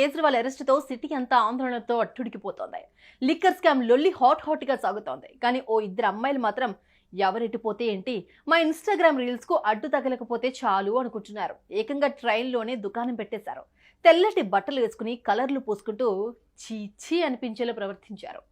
Kejriwal అరెస్టుతో city అంతా ఆందోళనతో అట్టుడికిపోతోంది. Liquor scam లొల్లి హాట్ గా సాగుతోంది. కానీ ఓ ఇద్దరు అమ్మాయిలు మాత్రం ఎవరెట్టిపోతే ఏంటి, మా ఇన్స్టాగ్రామ్ రీల్స్ కు అడ్డు తగలకపోతే చాలు అనుకుంటున్నారు. ఏకంగా ట్రైన్లోనే దుకాణం పెట్టేశారు. తెల్లటి బట్టలు వేసుకుని కలర్లు పూసుకుంటూ చీచీ అనిపించేలా ప్రవర్తించారు.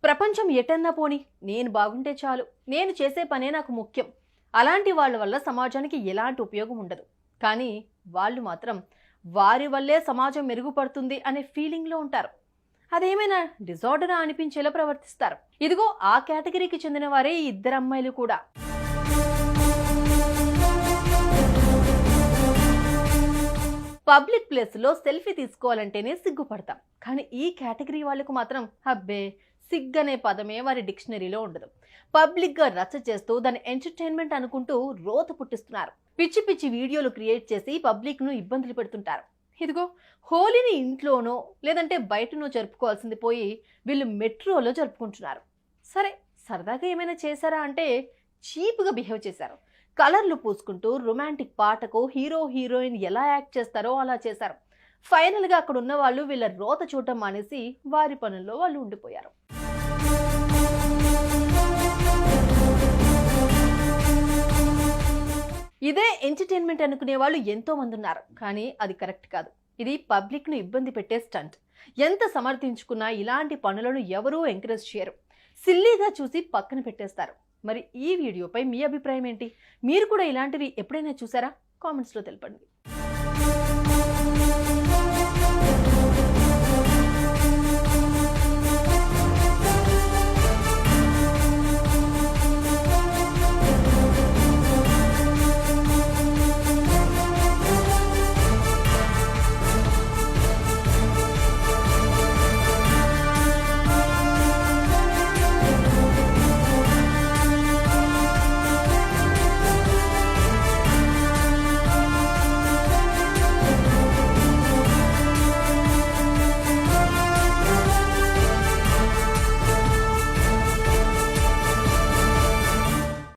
ప్రపంచం ఎటన్నా పోని, నేను బాగుంటే చాలు, నేను చేసే పనే నాకు ముఖ్యం. అలాంటి వాళ్ళ వల్ల సమాజానికి ఎలాంటి ఉపయోగం ఉండదు. కానీ వాళ్ళు మాత్రం వారి వల్లే సమాజం మెరుగుపడుతుంది అనే ఫీలింగ్లో ఉంటారు. అదేమైనా డిజార్డరా అనిపించేలా ప్రవర్తిస్తారు. ఇదిగో ఆ కేటగిరీకి చెందిన వారే ఈ ఇద్దరు అమ్మాయిలు కూడా. పబ్లిక్ ప్లేస్లో సెల్ఫీ తీసుకోవాలంటేనే సిగ్గుపడతాం. కానీ ఈ కేటగిరీ వాళ్ళకు మాత్రం అబ్బే, సిగ్గనే పదమే వారి డిక్షనరీలో ఉండదు. పబ్లిక్గా రచ్చ చేస్తూ దాన్ని ఎంటర్టైన్మెంట్ అనుకుంటూ రోత పుట్టిస్తున్నారు. పిచ్చి పిచ్చి వీడియోలు క్రియేట్ చేసి పబ్లిక్ను ఇబ్బందులు పెడుతుంటారు. ఇదిగో హోలీని ఇంట్లోనో లేదంటే బయటనో జరుపుకోవాల్సింది పోయి వీళ్ళు మెట్రోలో జరుపుకుంటున్నారు. సరే, సరదాగా ఏమైనా చేశారా అంటే చీప్గా బిహేవ్ చేశారు. కలర్లు పూసుకుంటూ రొమాంటిక్ పాటకు హీరో హీరోయిన్ ఎలా యాక్ట్ చేస్తారో అలా చేశారు. ఫైనల్గా అక్కడ ఉన్న వాళ్ళు వీళ్ళ రోత చూడటం మానేసి వారి పనుల్లో వాళ్ళు ఉండిపోయారు. ఇదే ఎంటర్టైన్మెంట్ అనుకునే వాళ్ళు ఎంతో మంది ఉన్నారు. కానీ అది కరెక్ట్ కాదు. ఇది పబ్లిక్ను ఇబ్బంది పెట్టే స్టంట్. ఎంత సమర్థించుకున్నా ఇలాంటి పనులను ఎవరూ ఎంకరేజ్ చేయరు. సిల్లీగా చూసి పక్కన పెట్టేస్తారు. మరి ఈ వీడియోపై మీ అభిప్రాయం ఏంటి? మీరు కూడా ఇలాంటివి ఎప్పుడైనా చూసారా? కామెంట్స్లో తెలపండి.